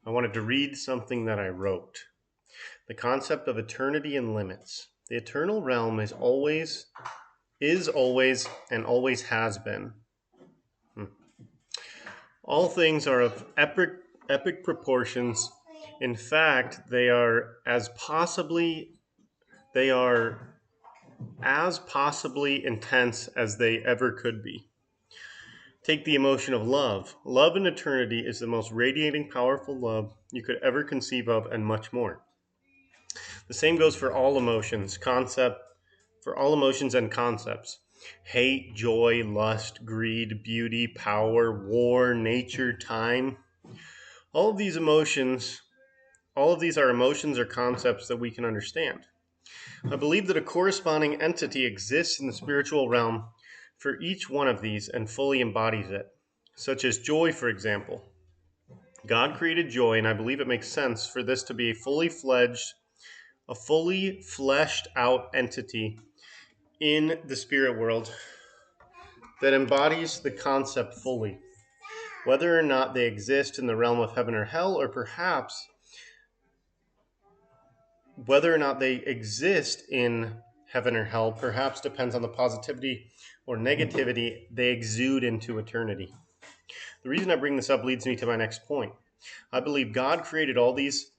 I wanted to read something that I wrote. The concept of eternity and limits. The eternal realm is always, and always has been. All things are of epic proportions. In fact, they are as possibly intense as they ever could be. Take the emotion of love. Love in eternity is the most radiating, powerful love you could ever conceive of, and much more. The same goes for all emotions, and concepts. Hate, joy, lust, greed, beauty, power, war, nature, time. All of these are emotions or concepts that we can understand. I believe that a corresponding entity exists in the spiritual realm for each one of these and fully embodies it, such as joy, for example. God created joy, and I believe it makes sense for this to be a fully fleshed out entity in the spirit world that embodies the concept fully. Whether or not they exist in the realm of heaven or hell, or perhaps whether or not they exist in heaven or hell, perhaps depends on the positivity or negativity they exude into eternity. The reason I bring this up leads me to my next point. I believe God created all these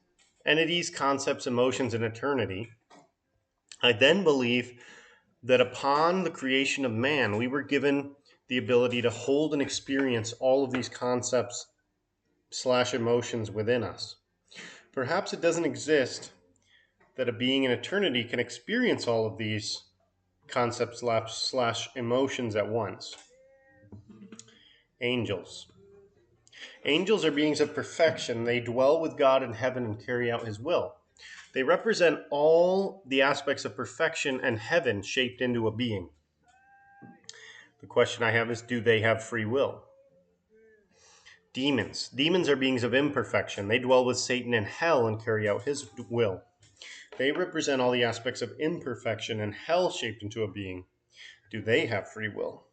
entities, concepts, emotions in eternity. I then believe that upon the creation of man, we were given the ability to hold and experience all of these concepts / emotions within us. Perhaps it doesn't exist that a being in eternity can experience all of these concepts / emotions at once. Angels. Angels are beings of perfection. They dwell with God in heaven and carry out his will. They represent all the aspects of perfection and heaven shaped into a being. The question I have is, do they have free will? Demons. Demons are beings of imperfection. They dwell with Satan in hell and carry out his will. They represent all the aspects of imperfection and hell shaped into a being. Do they have free will?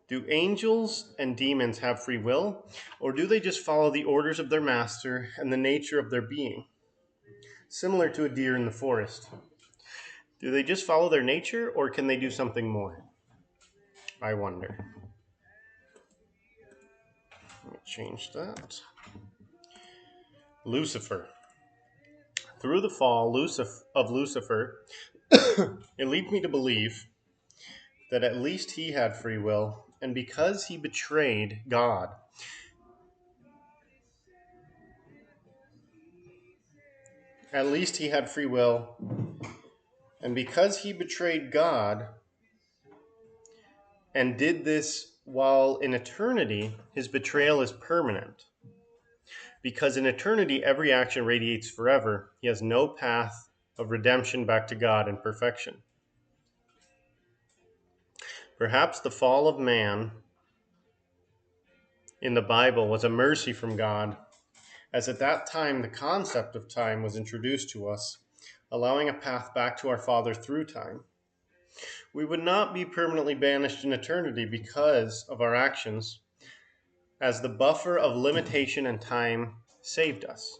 Do angels and demons have free will, or do they just follow the orders of their master and the nature of their being? Similar to a deer in the forest. Do they just follow their nature, or can they do something more? I wonder. Let me change that. Lucifer. Through the fall of Lucifer, it leads me to believe that at least he had free will, and because he betrayed God, at least he had free will, and because he betrayed God and did this while in eternity, his betrayal is permanent. Because in eternity, every action radiates forever. He has no path of redemption back to God in perfection. Perhaps the fall of man in the Bible was a mercy from God, as at that time the concept of time was introduced to us, allowing a path back to our Father through time. We would not be permanently banished in eternity because of our actions, as the buffer of limitation and time saved us.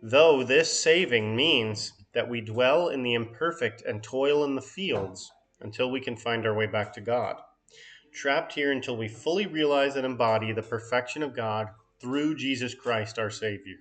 Though this saving means that we dwell in the imperfect and toil in the fields until we can find our way back to God, trapped here until we fully realize and embody the perfection of God through Jesus Christ our Savior.